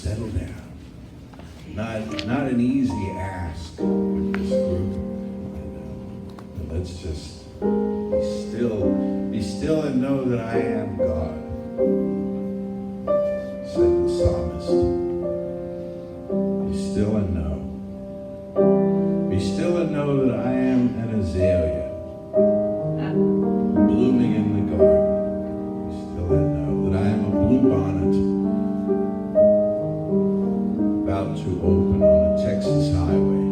settle down. Not an easy ask with this group. But let's just be still and know that I am God, said the psalmist. Be still and know. Be still and know that I am an azalea, blooming in the garden. Be still and know that I am a bluebonnet, about to open on a Texas highway.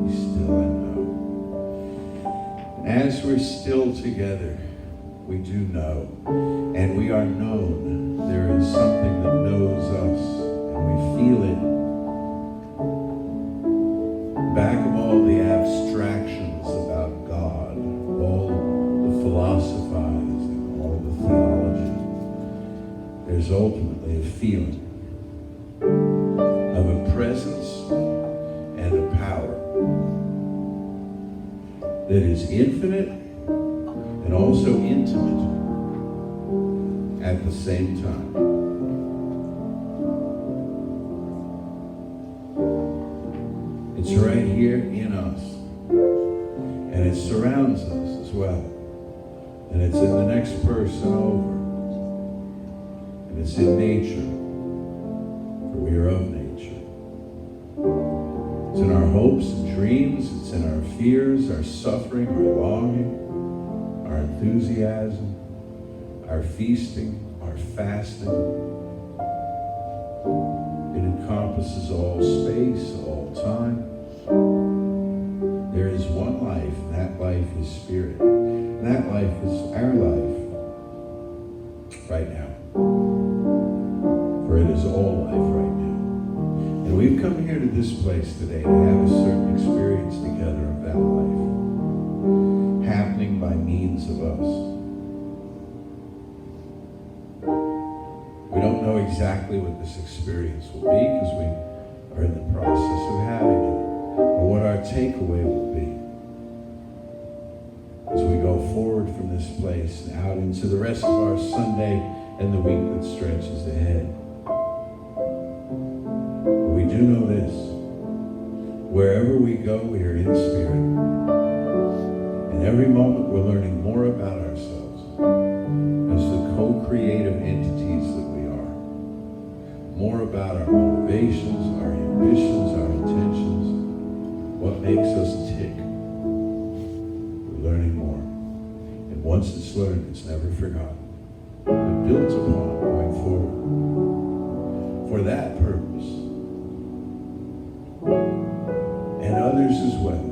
Be still and know. And as we're still together, we do know, and we are known. There is something that knows us, and we feel it. Back of all the abstractions about God, all the philosophizing, all the theology, there's ultimately a feeling of a presence and a power that is infinite and also intimate at the same time. It's right here in us, and it surrounds us as well, and it's in the next person over, and it's in nature, for we are of nature. It's in our hopes and dreams, it's in our fears, our suffering, our longing, our enthusiasm, our feasting, our fasting. It encompasses all space, all time. There is one life, and that life is spirit. And that life is our life right now. For it is all life right now. And we've come here to this place today to have a certain experience together of that life, happening by means of us. We don't know exactly what this experience will be because we are in the process of having it, or what our takeaway will be as we go forward from this place and out into the rest of our Sunday and the week that stretches ahead. But we do know this: wherever we go, we are in spirit. And every moment we're learning more about ourselves as the co-creative entities that we are. More about our motivations, our ambitions, our intentions, what makes us tick. We're learning more. And once it's learned, it's never forgotten. But built upon going forward. For that purpose. And others as well.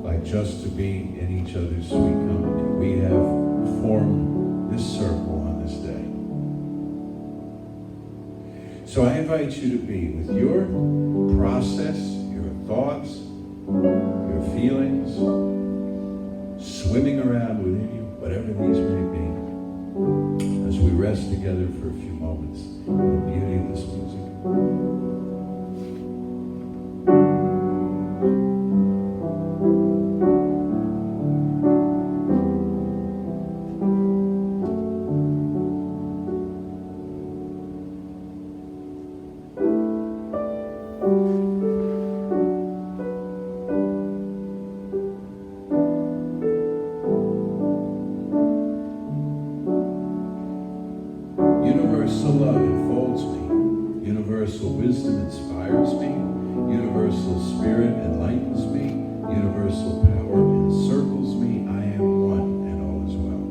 Like just to be in each other's sweet company. We have formed this circle on this day. So I invite you to be with your process, your thoughts, your feelings, swimming around within you, whatever these may be, as we rest together for a few moments in the beauty of this music. Universal love enfolds me. Universal wisdom inspires me. Universal spirit enlightens me. Universal power encircles me. I am one, and all is well.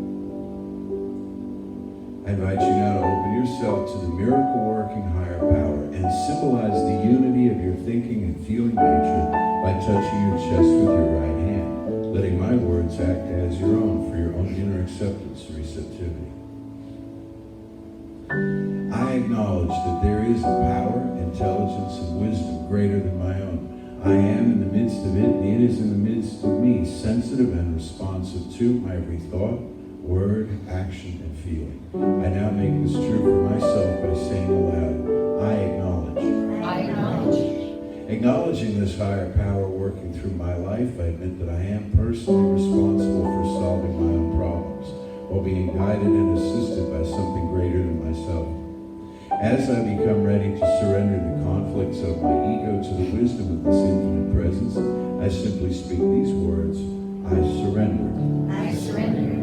I invite you now to open yourself to the miracle-working higher power and symbolize the unity of your thinking and feeling nature by touching your chest with your right hand, letting my words act as your own for your own inner acceptance and receptivity. I acknowledge that there is a power, intelligence, and wisdom greater than my own. I am in the midst of it, and it is in the midst of me, sensitive and responsive to my every thought, word, action, and feeling. I now make this true for myself by saying aloud, I acknowledge. I acknowledge. Acknowledging this higher power working through my life, I admit that I am personally responsible for solving my own problems, while being guided and assisted by something greater than myself. As I become ready to surrender the conflicts of my ego to the wisdom of this infinite presence, I simply speak these words: I surrender. I surrender.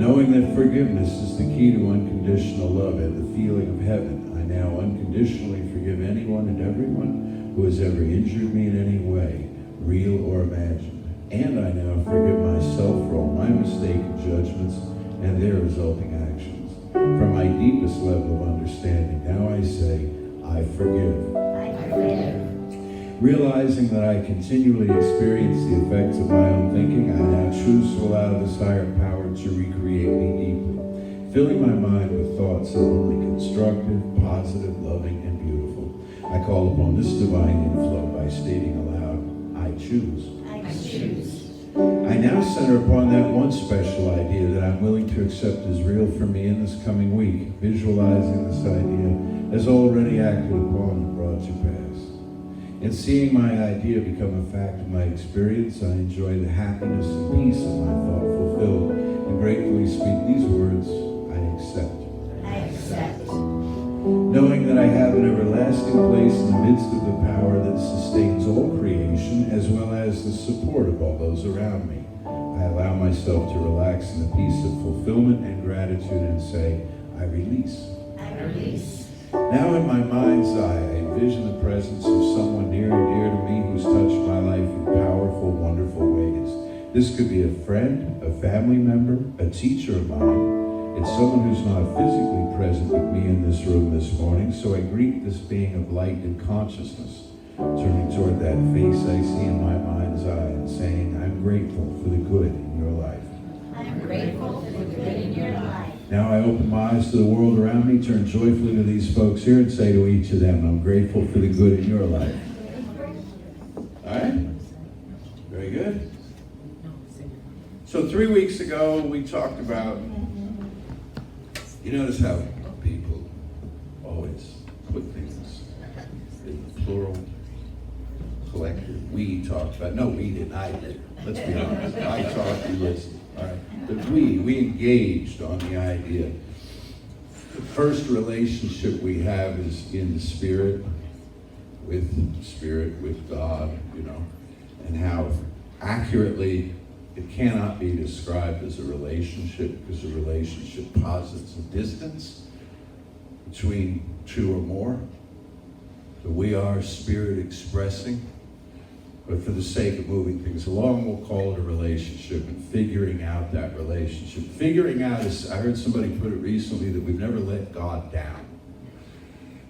Knowing that forgiveness is the key to unconditional love and the feeling of heaven, I now unconditionally forgive anyone and everyone who has ever injured me in any way, real or imagined. And I now forgive myself for all my mistaken judgments and their resulting actions. From my deepest level of understanding, now I say, I forgive. I forgive. Realizing that I continually experience the effects of my own thinking, I now choose to allow this higher power to recreate me deeply, filling my mind with thoughts that are only constructive, positive, loving, and beautiful. I call upon this divine inflow by stating aloud, I choose. I choose. I now center upon that one special idea that I'm willing to accept as real for me in this coming week, visualizing this idea as already acted upon and brought to pass. In seeing my idea become a fact of my experience, I enjoy the happiness and peace of my thought fulfilled, and gratefully speak these words: I accept. I accept. Knowing that I have an everlasting place in the midst of the power that sustains all creation, as well as the support of all those around me, I allow myself to relax in the peace of fulfillment and gratitude and say, I release. I release. Now in my mind's eye, I envision the presence of someone near and dear to me who's touched my life in powerful, wonderful ways. This could be a friend, a family member, a teacher of mine. It's someone who's not physically present with me in this room this morning, so I greet this being of light and consciousness, turning toward that face I see in my mind's eye and saying, I'm grateful for the good in your life. I am grateful for the good in your life. Now I open my eyes to the world around me, turn joyfully to these folks here, and say to each of them, I'm grateful for the good in your life. All right? Very good. So 3 weeks ago, we talked about, you notice how people always put things in plural, collective. We talked about, no, we didn't, I did. Let's be honest. I talked, you listened. All right. But we engaged on the idea. The first relationship we have is in the spirit, with God, and how accurately it cannot be described as a relationship, because a relationship posits a distance between two or more. So we are spirit expressing. But for the sake of moving things along, we'll call it a relationship and figuring out that relationship. Figuring out is, I heard somebody put it recently, that we've never let God down.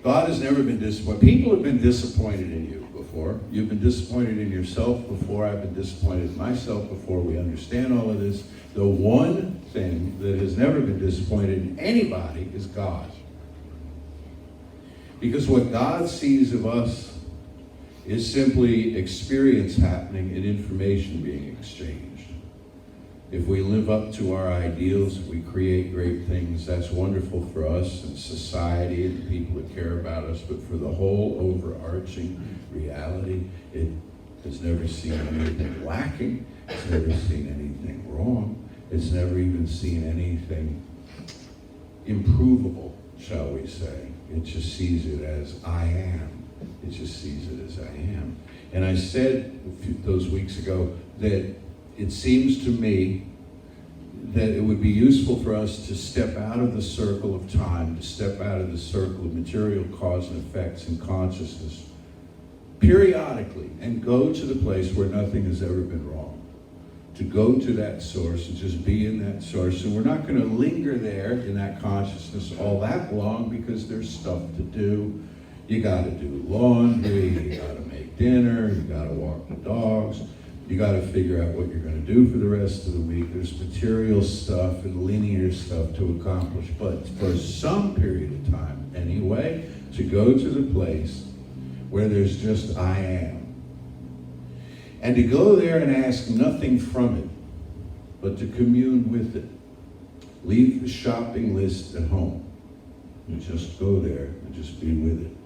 God has never been disappointed. People have been disappointed in you before. You've been disappointed in yourself before. I've been disappointed in myself before. We understand all of this. The one thing that has never been disappointed in anybody is God. Because what God sees of us is simply experience happening and information being exchanged. If we live up to our ideals, we create great things, that's wonderful for us and society and the people that care about us, but for the whole overarching reality, it has never seen anything lacking, it's never seen anything wrong, it's never even seen anything improvable, shall we say. It just sees it as I am. It just sees it as I am. And I said those weeks ago that it seems to me that it would be useful for us to step out of the circle of time, to step out of the circle of material cause and effects and consciousness periodically and go to the place where nothing has ever been wrong. To go to that source and just be in that source. And we're not going to linger there in that consciousness all that long, because there's stuff to do. You got to do laundry, you got to make dinner, you got to walk the dogs, you got to figure out what you're going to do for the rest of the week. There's material stuff and linear stuff to accomplish, but for some period of time anyway, to go to the place where there's just I am. And to go there and ask nothing from it, but to commune with it. Leave the shopping list at home and just go there and just be with it.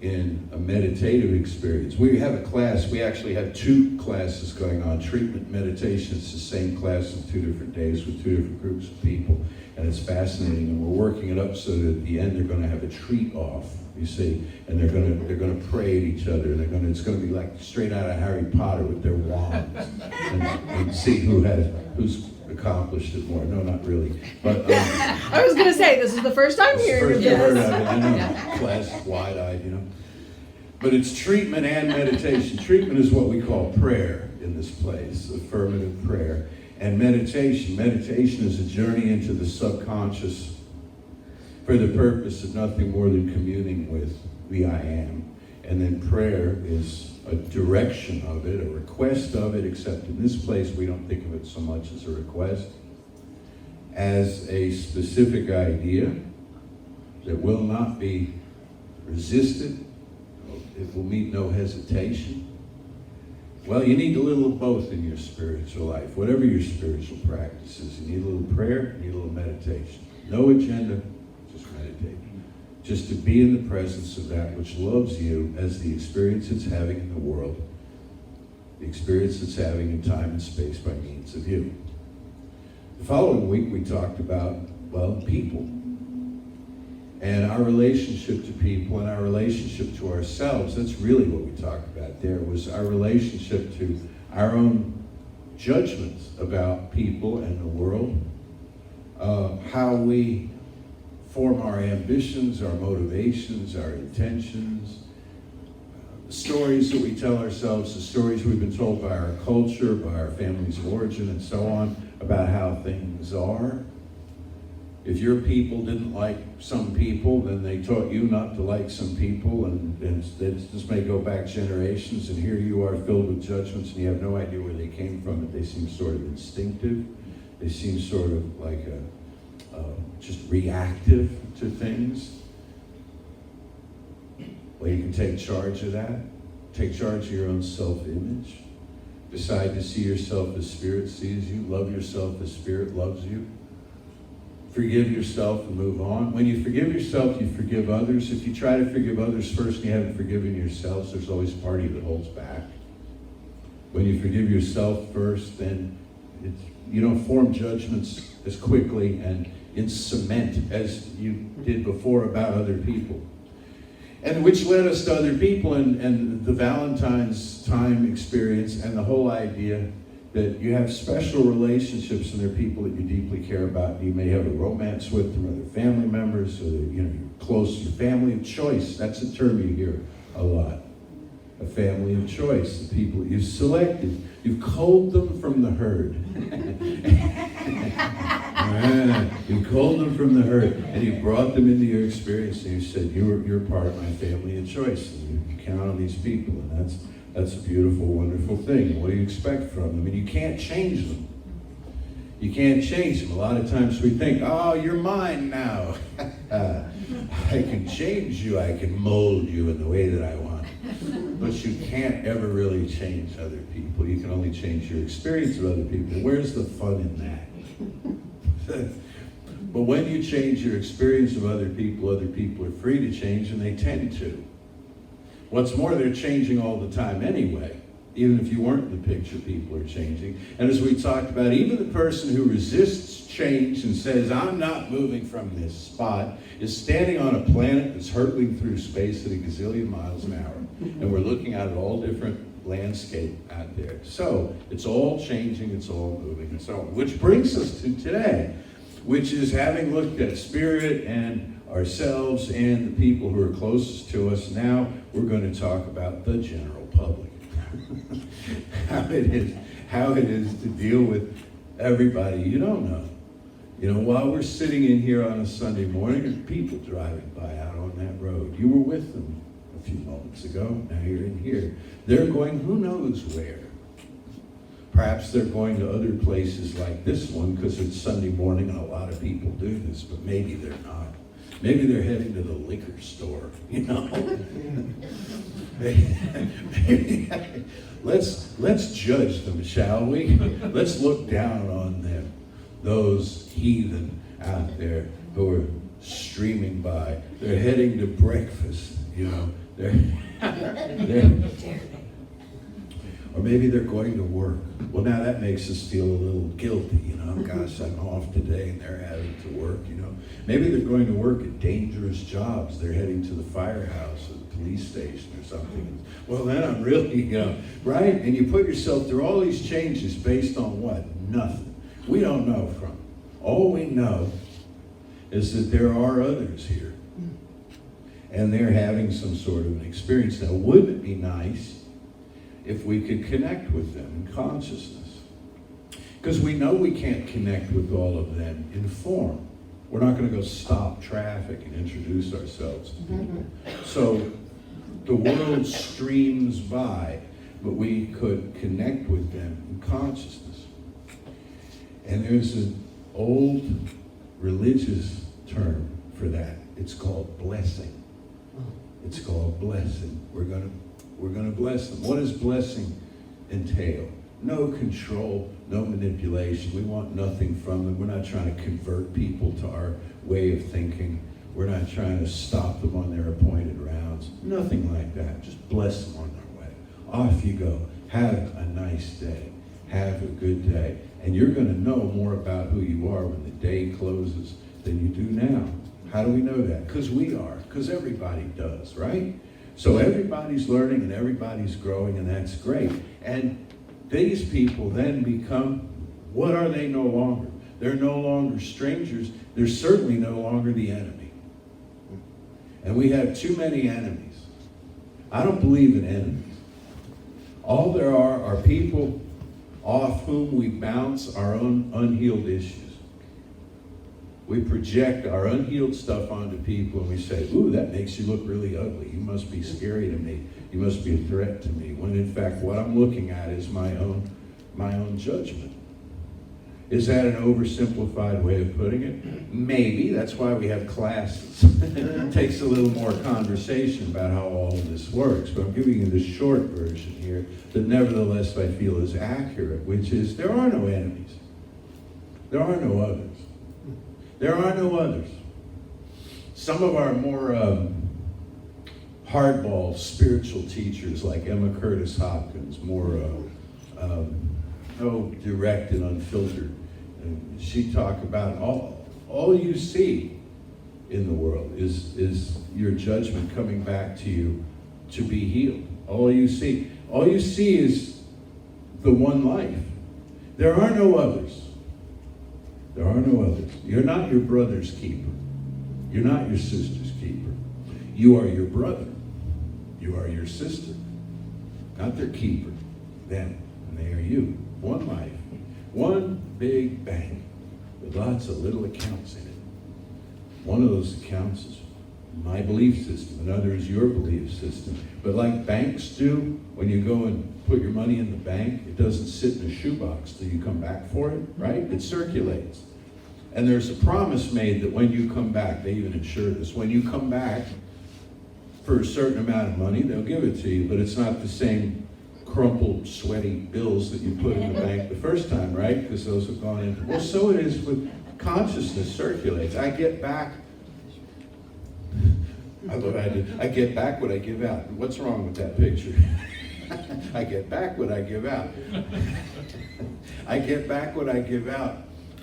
in a meditative experience. We have a class, we actually have 2 classes going on. Treatment meditation, it's the same class on 2 different days with 2 different groups of people. And it's fascinating, and we're working it up so that at the end they're going to have a treat off, you see, and they're going to pray at each other, and it's going to be like straight out of Harry Potter with their wands, and see who's accomplished it more. No, not really, but I was going to say, this is the first time hearing of first I've heard this. of it. I know, class wide-eyed, you know. But it's treatment and meditation. Treatment is what we call prayer in this place, affirmative prayer. And meditation is a journey into the subconscious for the purpose of nothing more than communing with the I am. And then prayer is a direction of it, a request of it, except in this place we don't think of it so much as a request, as a specific idea that will not be resisted. It will meet no hesitation. Well, you need a little of both in your spiritual life. Whatever your spiritual practice is, you need a little prayer, you need a little meditation. No agenda, just meditate. Just to be in the presence of that which loves you as the experience it's having in the world, the experience it's having in time and space by means of you. The following week we talked about, well, people. And our relationship to people and our relationship to ourselves. That's really what we talked about there, was our relationship to our own judgments about people and the world, how we form our ambitions, our motivations, our intentions, the stories that we tell ourselves, the stories we've been told by our culture, by our family's of origin, and so on, about how things are. If your people didn't like some people, then they taught you not to like some people, and this may go back generations, and here you are filled with judgments, and you have no idea where they came from, but they seem sort of instinctive. They seem sort of like just reactive to things. Well, you can take charge of that. Take charge of your own self-image. Decide to see yourself as Spirit sees you. Love yourself as Spirit loves you. Forgive yourself and move on. When you forgive yourself, you forgive others. If you try to forgive others first and you haven't forgiven yourselves, there's always a party that holds back. When you forgive yourself first, then you don't form judgments as quickly and in cement as you did before about other people. And which led us to other people and the Valentine's time experience and the whole idea that you have special relationships and they're people that you deeply care about. You may have a romance with them, or their family members, or you're close, your family of choice. That's a term you hear a lot. A family of choice, the people that you've selected. You've culled them from the herd. You culled them from the herd, and you brought them into your experience, and you said, you're part of my family of choice, and you count on these people, and that's a beautiful, wonderful thing. What do you expect from them? I mean, you can't change them. You can't change them. A lot of times we think, oh, you're mine now. I can change you. I can mold you in the way that I want. But you can't ever really change other people. You can only change your experience of other people. Where's the fun in that? But when you change your experience of other people are free to change, and they tend to. What's more, they're changing all the time anyway. Even if you weren't in the picture, people are changing. And as we talked about, even the person who resists change and says, I'm not moving from this spot, is standing on a planet that's hurtling through space at a gazillion miles an hour. And we're looking at all different landscape out there. So it's all changing, it's all moving, and so on. Which brings us to today, which is having looked at spirit and ourselves and the people who are closest to us. Now we're going to talk about the general public. how it is to deal with everybody you don't know. You know, while we're sitting in here on a Sunday morning, there's people driving by out on that road. You were with them a few moments ago. Now you're in here. They're going who knows where. Perhaps they're going to other places like this one because it's Sunday morning and a lot of people do this, but maybe they're not. Maybe they're heading to the liquor store, you know. Let's judge them, shall we? Let's look down on them, those heathen out there who are streaming by. They're heading to breakfast, you know. Or maybe they're going to work. Well, now that makes us feel a little guilty, you know. Gosh, I'm off today and they're having to work, you know. Maybe they're going to work at dangerous jobs. They're heading to the firehouse or the police station or something. Well, then I'm really, right? And you put yourself through all these changes based on what? Nothing. We don't know from. All we know is that there are others here. And they're having some sort of an experience. Now, wouldn't it be nice if we could connect with them in consciousness? Because we know we can't connect with all of them in form. We're not going to go stop traffic and introduce ourselves to people. So the world streams by, but we could connect with them in consciousness. And there's an old religious term for that. It's called blessing. It's called blessing. We're gonna bless them. What does blessing entail? No control, no manipulation. We want nothing from them. We're not trying to convert people to our way of thinking. We're not trying to stop them on their appointed rounds. Nothing like that. Just bless them on their way. Off you go. Have a nice day. Have a good day. And you're going to know more about who you are when the day closes than you do now. How do we know that? Because we are. Because everybody does, right? So everybody's learning and everybody's growing, and that's great. And these people then become, what are they no longer? They're no longer strangers. They're certainly no longer the enemy. And we have too many enemies. I don't believe in enemies. All there are people off whom we bounce our own unhealed issues. We project our unhealed stuff onto people and we say, ooh, that makes you look really ugly. You must be scary to me. You must be a threat to me. When in fact, what I'm looking at is my own judgment. Is that an oversimplified way of putting it? Maybe. That's why we have classes. It takes a little more conversation about how all of this works. But I'm giving you the short version here that nevertheless I feel is accurate, which is there are no enemies. There are no others. There are no others. Some of our more hardball spiritual teachers like Emma Curtis Hopkins, more direct and unfiltered. And she talked about all you see in the world is your judgment coming back to you to be healed. All you see is the one life. There are no others. There are no others. You're not your brother's keeper. You're not your sister's keeper. You are your brother. You are your sister. Not their keeper. Them. And they are you. One life. One big bank with lots of little accounts in it. One of those accounts is my belief system. Another is your belief system. But like banks do, when you go and put your money in the bank, it doesn't sit in a shoebox till you come back for it, right? It circulates. And there's a promise made that when you come back, they even insure this, when you come back for a certain amount of money, they'll give it to you, but it's not the same crumpled, sweaty bills that you put in the bank the first time, right? Because those have gone into, well, so it is with consciousness circulates. I get back I get back what I give out. What's wrong with that picture? I get back what I give out. I get back what I give out.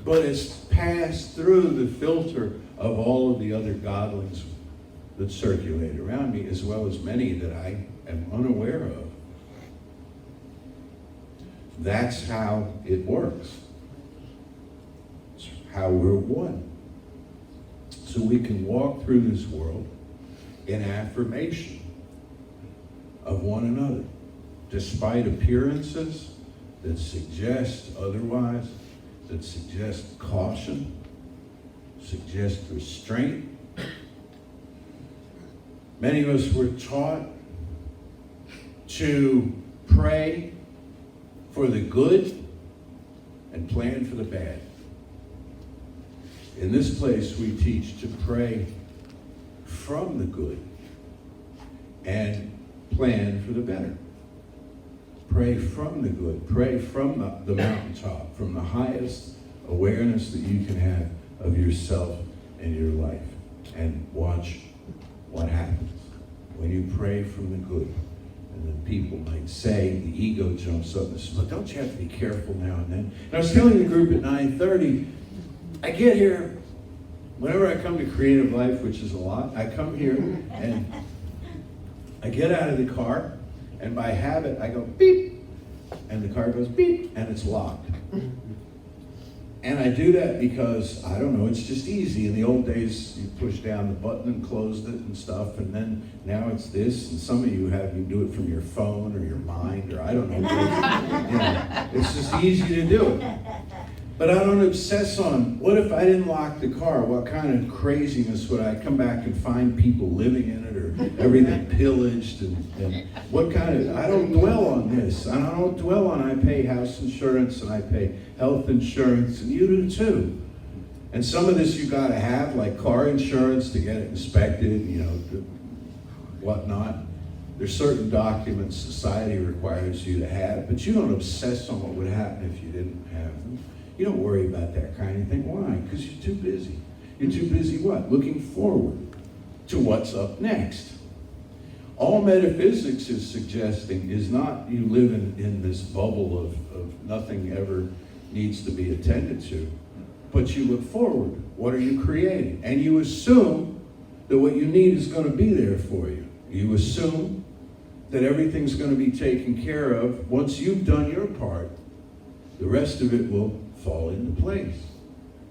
But it's passed through the filter of all of the other godlings that circulate around me, as well as many that I am unaware of. That's how it works. It's how we're one. So we can walk through this world in affirmation of one another, despite appearances that suggest otherwise, that suggest caution, suggest restraint. Many of us were taught to pray for the good and plan for the bad. In this place, we teach to pray from the good and plan for the better. Pray from the good. Pray from the mountaintop, from the highest awareness that you can have of yourself and your life. And watch what happens. when you pray from the good. And then people might say, the ego jumps up and says, well, don't you have to be careful now and then? And I was telling the group at 9:30, I get here, whenever I come to Creative Life, which is a lot, I come here and I get out of the car, and by habit, I go beep, and the car goes beep, and it's locked. And I do that because, I don't know, it's just easy. In the old days, you push down the button and closed it and stuff, and then now it's this, and some of you do it from your phone or your mind, or I don't know. It's just easy to do it. But I don't obsess on, what if I didn't lock the car? What kind of craziness would I come back and find people living in it, or everything pillaged, and what kind of, I don't dwell on this. I don't dwell on, I pay house insurance and I pay health insurance, and you do too. And some of this you gotta have, like car insurance to get it inspected, whatnot. There's certain documents society requires you to have, but you don't obsess on what would happen if you didn't have them. You don't worry about that kind of thing. Why? Because you're too busy. You're too busy what? Looking forward to what's up next. All metaphysics is suggesting is not you live in this bubble of nothing ever needs to be attended to, but you look forward. What are you creating? And you assume that what you need is going to be there for you. You assume that everything's going to be taken care of. Once you've done your part, the rest of it will fall into place.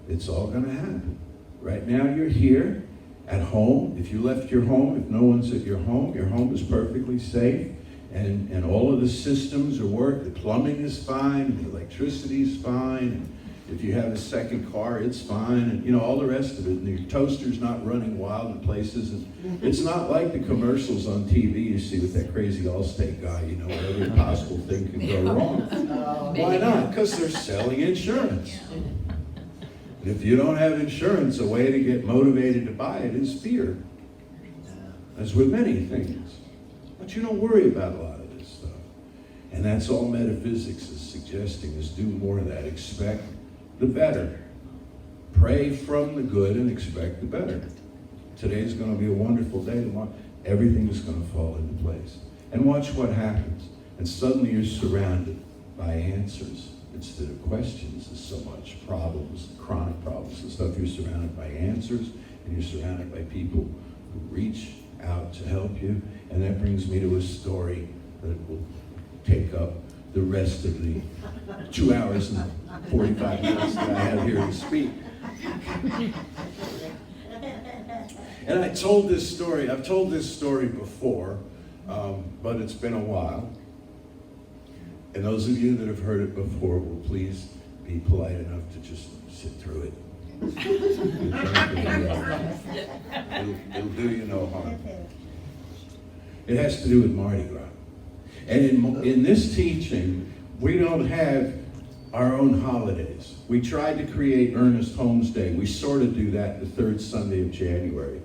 It's all going to happen. Right now you're here at home. If you left your home, if no one's at your home is perfectly safe, and all of the systems are working. The plumbing is fine, the electricity is fine, and if you have a second car, it's fine, and all the rest of it. And your toaster's not running wild in places. And it's not like the commercials on TV you see with that crazy Allstate guy, where every possible thing can go wrong. Why not? Because they're selling insurance. And if you don't have insurance, a way to get motivated to buy it is fear. As with many things. But you don't worry about a lot of this stuff. And that's all metaphysics is suggesting, is do more of that. Expect the better. Pray from the good and expect the better. Today's going to be a wonderful day. Tomorrow, everything is going to fall into place. And watch what happens. And suddenly you're surrounded by answers instead of questions. There's so much problems, chronic problems and stuff. You're surrounded by answers, and you're surrounded by people who reach out to help you. And that brings me to a story that will take up the rest of the 2 hours and 45 minutes that I have here to speak. And I've told this story before, but it's been a while. And those of you that have heard it before will please be polite enough to just sit through it. It'll do you no harm. It has to do with Mardi Gras. And in this teaching, we don't have our own holidays. We tried to create Ernest Holmes Day. We sort of do that the third Sunday of January,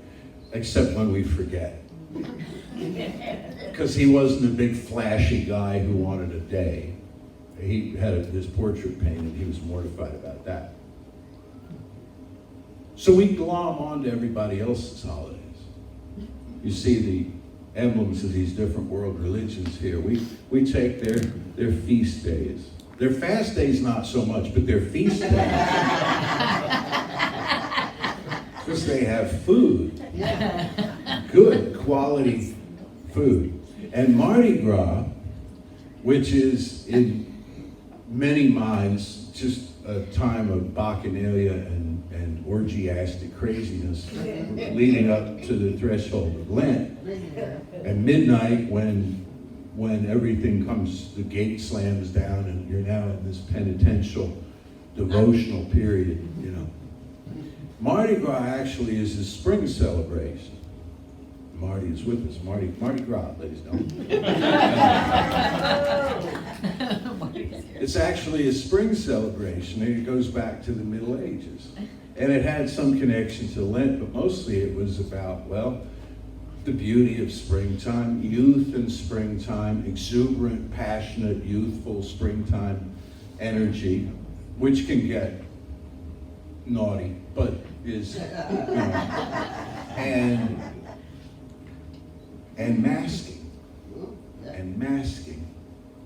except when we forget. Because he wasn't a big flashy guy who wanted a day. He had his portrait painted. He was mortified about that. So we glom onto everybody else's holidays. You see the emblems of these different world religions here. We take their feast days. Their fast days not so much, but their feast days. Because they have food. Good quality food. And Mardi Gras, which is in many minds just a time of bacchanalia and orgiastic craziness leading up to the threshold of Lent. And midnight when everything comes, the gate slams down and you're now in this penitential, devotional period, Mardi Gras actually is a spring celebration. Marty is with us. Mardi Gras, ladies and gentlemen. It's actually a spring celebration, and it goes back to the Middle Ages. And it had some connection to Lent, but mostly it was about, the beauty of springtime, youth in springtime, exuberant, passionate, youthful springtime energy, which can get naughty, but is, and and masking,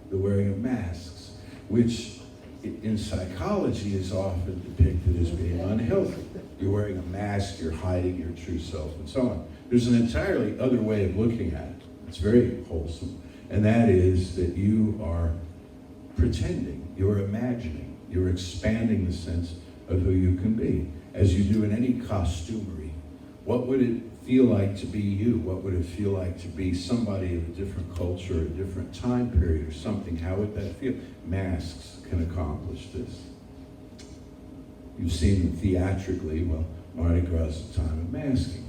the wearing of masks, which in psychology is often depicted as being unhealthy. You're wearing a mask, you're hiding your true self, and so on. There's an entirely other way of looking at it. It's very wholesome, and that is that you are pretending, you're imagining, you're expanding the sense of who you can be, as you do in any costumery. What would it feel like to be you? What would it feel like to be somebody of a different culture, a different time period or something? How would that feel? Masks can accomplish this. You've seen them theatrically. Well, Mardi Gras is a time of masking.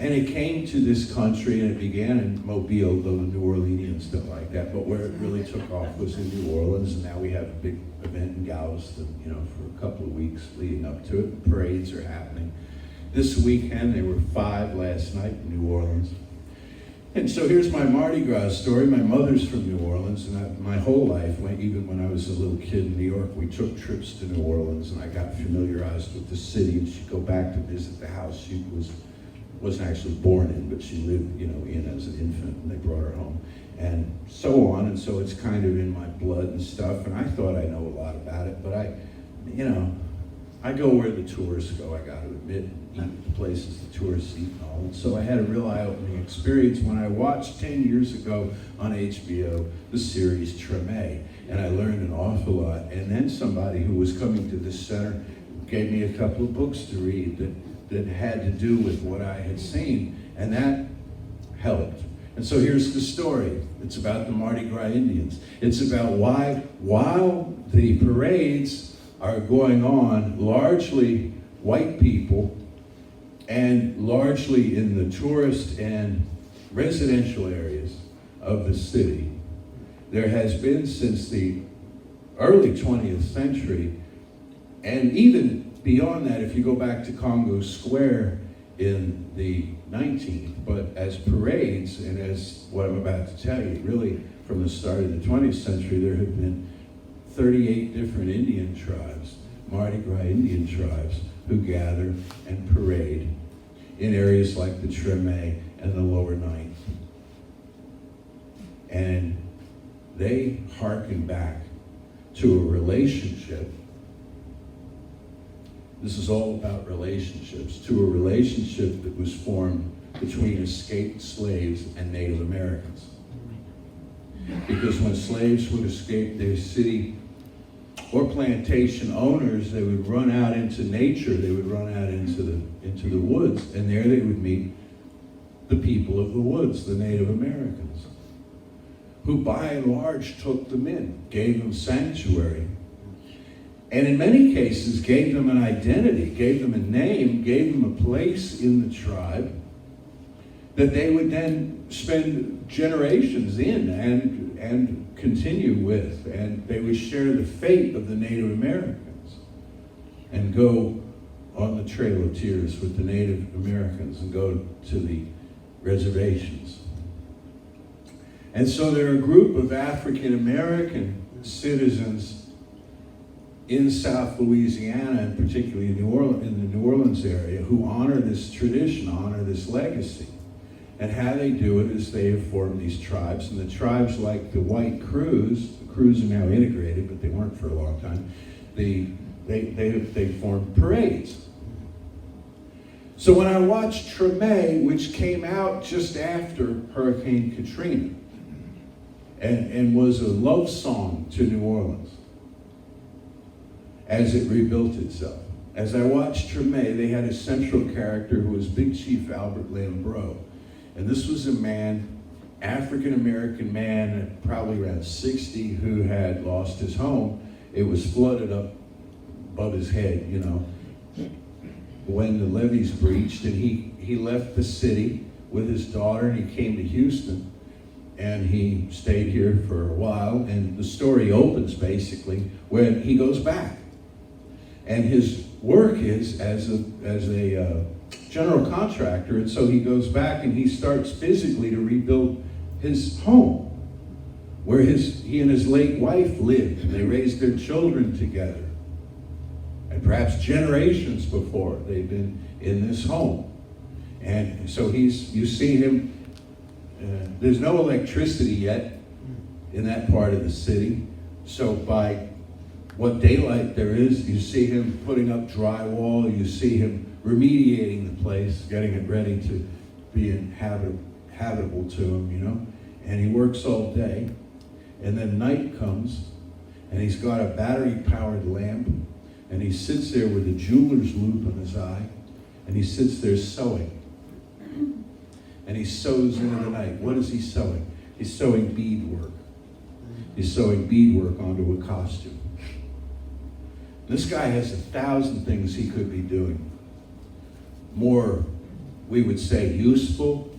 And it came to this country, and it began in Mobile, though the New Orleanians don't like that, but where it really took off was in New Orleans, and now we have a big event in Galveston, for a couple of weeks leading up to it. Parades are happening. This weekend, there were 5 last night in New Orleans. And so here's my Mardi Gras story. My mother's from New Orleans, and my whole life, even when I was a little kid in New York, we took trips to New Orleans, and I got familiarized with the city, and she'd go back to visit the house she wasn't actually born in, but she lived, in as an infant, and they brought her home, and so on. And so it's kind of in my blood and stuff, and I thought I know a lot about it, but I go where the tourists go, I gotta admit, and eat the places the tourists eat and all. And so I had a real eye-opening experience when I watched 10 years ago on HBO the series Treme, and I learned an awful lot. And then somebody who was coming to this center gave me a couple of books to read that had to do with what I had seen, and that helped. And so here's the story. It's about the Mardi Gras Indians. It's about why, while the parades are going on, largely white people, and largely in the tourist and residential areas of the city, there has been since the early 20th century, and even beyond that, if you go back to Congo Square in the 19th, but as parades and as what I'm about to tell you, really from the start of the 20th century, there have been 38 different Indian tribes, Mardi Gras Indian tribes, who gather and parade in areas like the Treme and the Lower Ninth. And they hearken back to a relationship. This is all about relationships, to a relationship that was formed between escaped slaves and Native Americans. Because when slaves would escape their city or plantation owners, they would run out into nature, they would run out into the woods, and there they would meet the people of the woods, the Native Americans, who by and large took them in, gave them sanctuary, and in many cases gave them an identity, gave them a name, gave them a place in the tribe that they would then spend generations in and continue with, and they would share the fate of the Native Americans and go on the Trail of Tears with the Native Americans and go to the reservations. And so there are a group of African American citizens in South Louisiana, and particularly in the New Orleans area, who honor this tradition, honor this legacy. And how they do it is they have formed these tribes, and the tribes, like the white Crews, the Crews are now integrated, but they weren't for a long time, they formed parades. So when I watched Treme, which came out just after Hurricane Katrina, and was a love song to New Orleans as it rebuilt itself. As I watched Treme, they had a central character who was Big Chief Albert Lambreau. And this was a man, African-American man, probably around 60, who had lost his home. It was flooded up above his head, when the levees breached, and he left the city with his daughter, and he came to Houston, and he stayed here for a while, and the story opens basically when he goes back. And his work is as a general contractor, and so he goes back and he starts physically to rebuild his home, where he and his late wife lived, and they raised their children together. And perhaps generations before, they've been in this home. And so you see him, there's no electricity yet in that part of the city. So by what daylight there is, you see him putting up drywall, you see him remediating the place, getting it ready to be habitable to him, you know. And he works all day, and then night comes, and he's got a battery-powered lamp, and he sits there with a jeweler's loupe in his eye, and he sits there sewing. And he sews into the night. What is he sewing? He's sewing beadwork. He's sewing beadwork onto a costume. This guy has 1,000 things he could be doing. More, we would say, useful,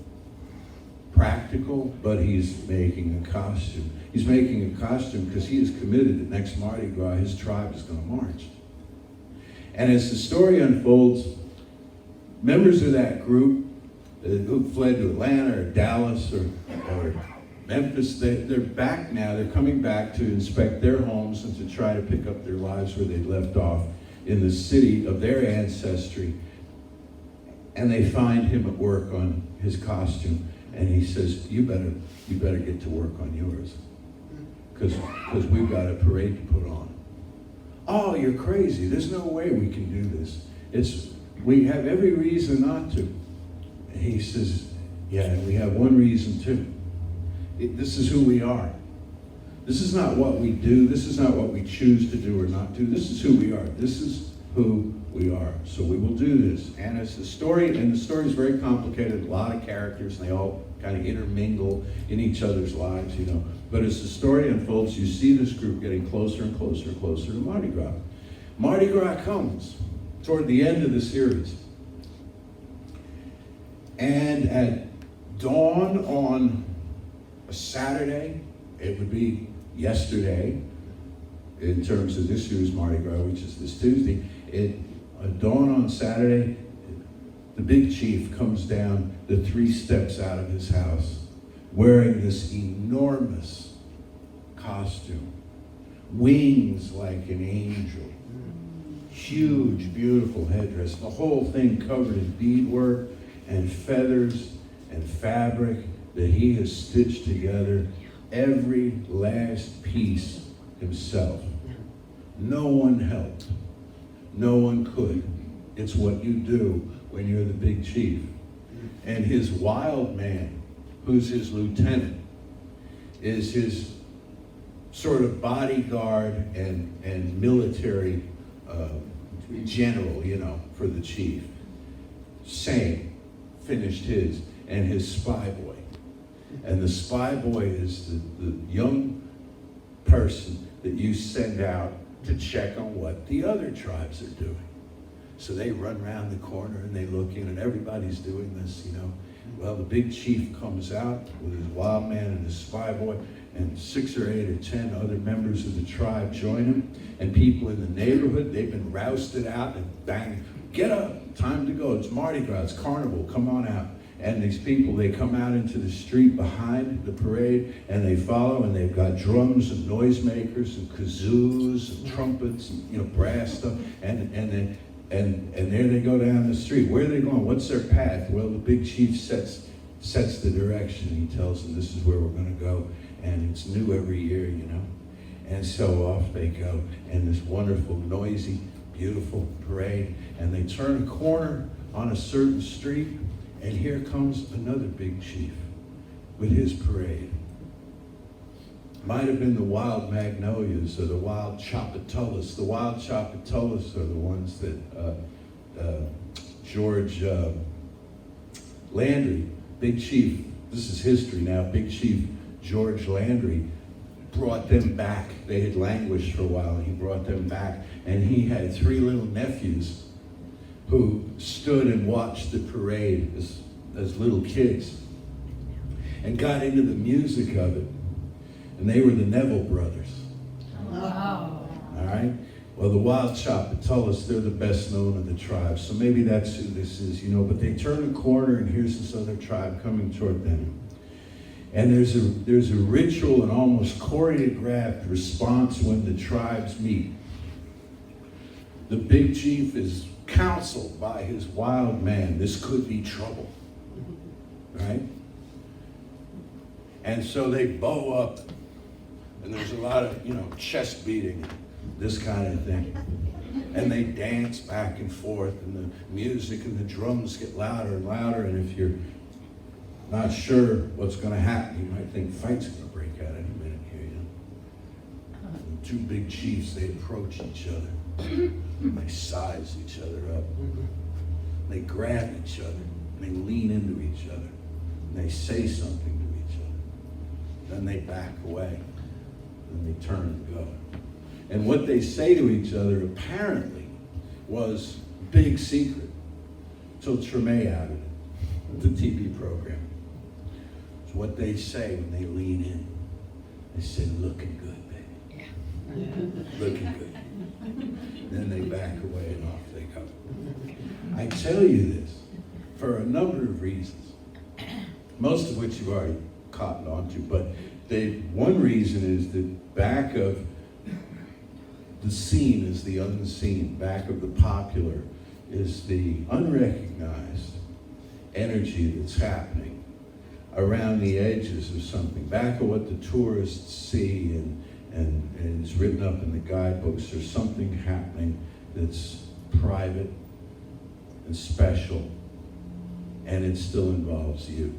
practical, but he's making a costume. He's making a costume because he is committed that next Mardi Gras, his tribe is going to march. And as the story unfolds, members of that group who fled to Atlanta or Dallas or Memphis, they're back now. They're coming back to inspect their homes and to try to pick up their lives where they left off in the city of their ancestry. And they find him at work on his costume. And he says, you better get to work on yours. Because we've got a parade to put on. Oh, you're crazy. There's no way we can do this. We have every reason not to. And he says, yeah, we have one reason too. This is who we are. This is not what we do. This is not what we choose to do or not do. This is who we are. This is who we are. So we will do this. And it's the story is very complicated, a lot of characters, and they all kind of intermingle in each other's lives, you know. But as the story unfolds, you see this group getting closer and closer and closer to Mardi Gras. Mardi Gras comes toward the end of the series. And at dawn on a Saturday, it would be yesterday, in terms of this year's Mardi Gras, which is this Tuesday, at dawn on Saturday, the big chief comes down the 3 steps out of his house, wearing this enormous costume, wings like an angel, huge, beautiful headdress, the whole thing covered in beadwork and feathers and fabric that he has stitched together, every last piece himself. No one helped. No one could. It's what you do when you're the big chief. And his wild man, who's his lieutenant, is his sort of bodyguard and military general, you know, for the chief. Same, finished his, and his spy boy. And the spy boy is the young person that you send out to check on what the other tribes are doing. So they run around the corner and they look in, and everybody's doing this, you know. Well, the big chief comes out with his wild man and his spy boy, and 6 or 8 or 10 other members of the tribe join him. And people in the neighborhood, they've been rousted out and bang, get up, time to go. It's Mardi Gras, it's carnival, come on out. And these people, they come out into the street behind the parade, and they follow, and they've got drums and noisemakers and kazoos and trumpets and, you know, brass stuff, and there they go down the street. Where are they going? What's their path? Well, the big chief sets the direction. He tells them this is where we're going to go, and it's new every year, you know. And so off they go, and this wonderful, noisy, beautiful parade, and they turn a corner on a certain street, and here comes another big chief with his parade. Might have been the wild magnolias or the wild chapatulas. The wild chapatulas are the ones that George Landry, big chief, this is history now, big chief George Landry brought them back. They had languished for a while, and he brought them back. And he had 3 little nephews who stood and watched the parade as little kids and got into the music of it. And they were the Neville brothers. Wow. All right? Well, the wild chapatulas, they're the best known of the tribe. So maybe that's who this is, you know. But they turn a corner, and here's this other tribe coming toward them. And there's a ritual and almost choreographed response when the tribes meet. The big chief is counseled by his wild man, this could be trouble, right? And so they bow up, and there's a lot of, chest beating, this kind of thing. And they dance back and forth, and the music and the drums get louder and louder, and if you're not sure what's going to happen, you might think fight's going to break out any minute here, And two big chiefs, they approach each other, and they size each other up. They grab each other, and they lean into each other, and they say something to each other. Then they back away, and they turn and go. And what they say to each other apparently was big secret till Treme added it, the TV program. It's what they say when they lean in. They say, looking good, baby. Yeah. Looking good. Then they back away and off they go. I tell you this for a number of reasons, most of which you've already cottoned onto, but one reason is that back of the seen is the unseen. Back of the popular is the unrecognized energy that's happening around the edges of something. Back of what the tourists see and is written up in the guidebooks, there's something happening that's private and special, and it still involves you.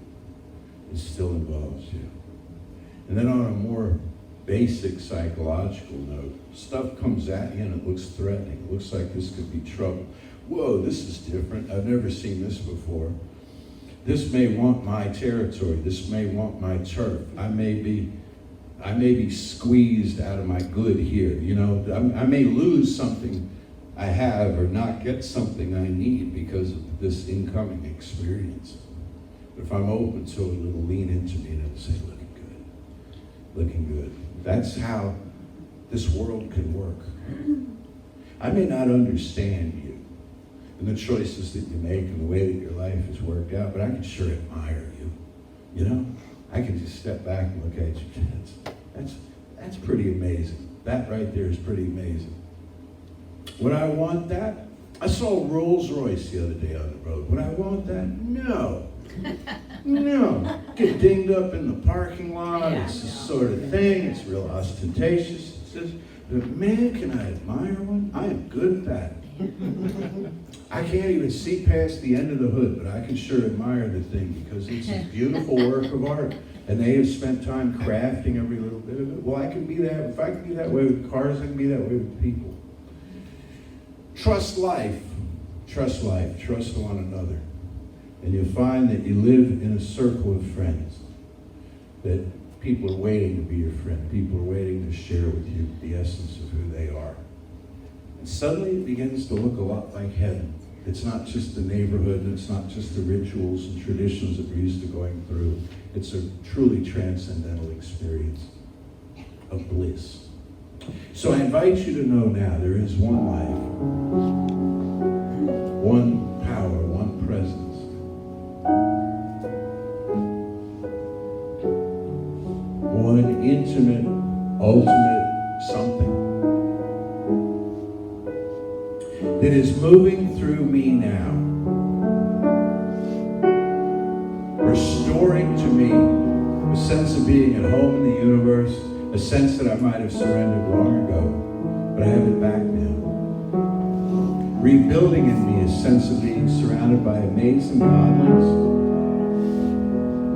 It still involves you. And then on a more basic psychological note, stuff comes at you and it looks threatening. It looks like this could be trouble. Whoa, this is different. I've never seen this before. This may want my territory. This may want my turf. I may be squeezed out of my good here. I may lose something I have or not get something I need because of this incoming experience. But if I'm open to it, it'll lean into me and it'll say, looking good. Looking good. That's how this world can work. I may not understand you and the choices that you make and the way that your life has worked out, but I can sure admire you. I can just step back and look at you. That's pretty amazing. That right there is pretty amazing. Would I want that? I saw a Rolls Royce the other day on the road. Would I want that? No. No. Get dinged up in the parking lot. It's the sort of thing. It's real ostentatious. But man, can I admire one? I am good at that. I can't even see past the end of the hood, but I can sure admire the thing because it's a beautiful work of art. And they have spent time crafting every little bit of it. Well, I can be that. If I can be that way with cars, I can be that way with people. Trust life. Trust life. Trust one another. And you'll find that you live in a circle of friends. That people are waiting to be your friend. People are waiting to share with you the essence of who they are. And suddenly it begins to look a lot like heaven. It's not just the neighborhood, and it's not just the rituals and traditions that we're used to going through. It's a truly transcendental experience of bliss. So I invite you to know now there is one life, one power, one presence. One intimate, ultimate something that is moving through me now, restoring to me a sense of being at home in the universe, a sense that I might have surrendered long ago, but I have it back now. Rebuilding in me a sense of being surrounded by amazing godlings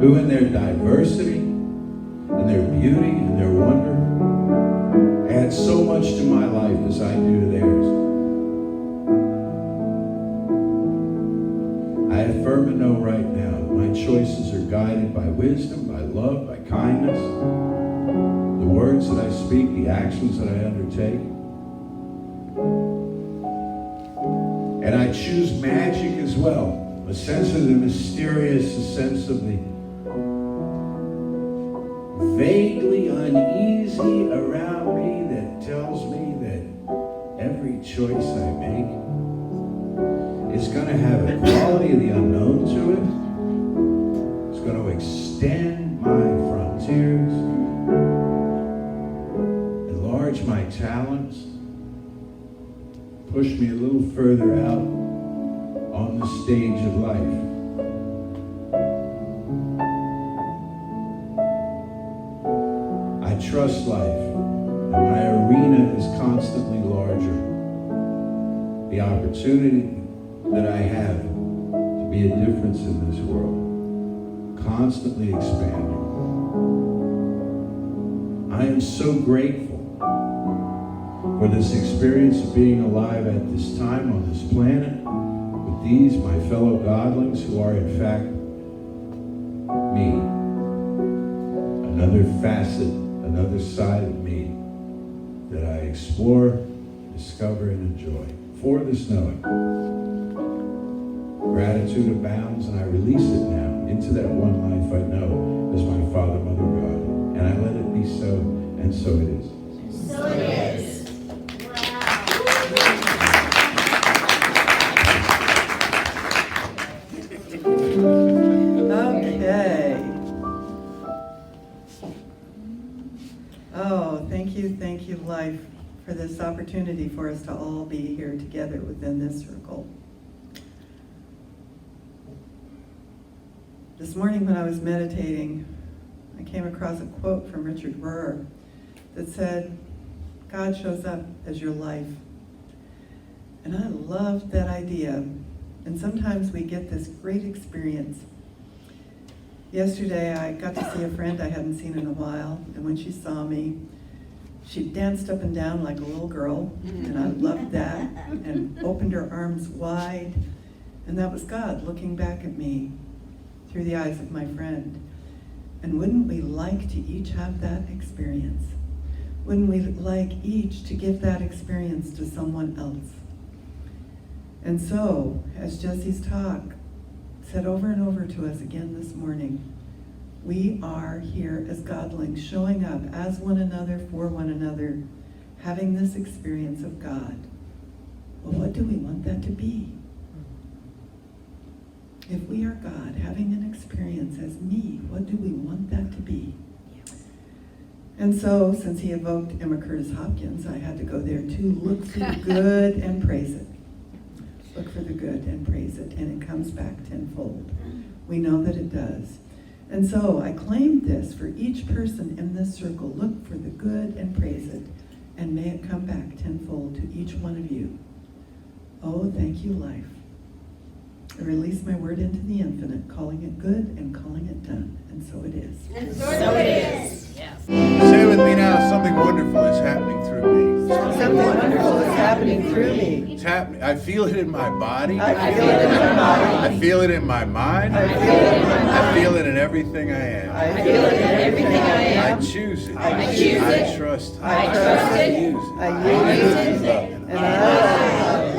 who in their diversity and their beauty and their wonder add so much to my life as I do to theirs. I affirm and know right now my choices are guided by wisdom, by love, by kindness. The words that I speak, the actions that I undertake. And I choose magic as well. A sense of the mysterious, a sense of the vaguely uneasy around me that tells me that every choice I make is going to have a quality of the unknown to it. It's going to extend my frontiers, enlarge my talents, push me a little further out trust life, and my arena is constantly larger. The opportunity that I have to be a difference in this world, constantly expanding. I am so grateful for this experience of being alive at this time on this planet with these, my fellow godlings, who are in fact me. Another facet, another side of me that I explore, discover, and enjoy. For this knowing, gratitude abounds, and I release it now into that one life I know as my Father, Mother, God. And I let it be so, and so it is. So it is. Okay. Oh, thank you, life, for this opportunity for us to all be here together within this circle. This morning when I was meditating, I came across a quote from Richard Rohr that said, God shows up as your life. And I loved that idea. And sometimes we get this great experience. Yesterday, I got to see a friend I hadn't seen in a while, and when she saw me, she danced up and down like a little girl, and I loved that, and opened her arms wide, and that was God looking back at me through the eyes of my friend. And wouldn't we like to each have that experience? Wouldn't we like each to give that experience to someone else? And so, as Jesse's talk said over and over to us again this morning, we are here as godlings, showing up as one another, for one another, having this experience of God. Well, what do we want that to be? If we are God, having an experience as me, what do we want that to be? And so, since he evoked Emma Curtis Hopkins, I had to go there too. Look for the good and praise it. Look for the good and praise it, and it comes back tenfold. We know that it does. And so I claimed this for each person in this circle. Look for the good and praise it, and may it come back tenfold to each one of you. Oh, thank you, life. I release my word into the infinite, calling it good and calling it done. And so it is. And so it is. Yes. Say with me now, something wonderful is happening through me. Something wonderful is happening through me. It's happening. I feel it in my body. I feel it in my body. I feel it in my mind. I feel it in my mind. I feel it in everything I am. I feel it in everything I am. I choose it. I choose it. I trust it. I trust it. use it. I use it. love it. And I love it.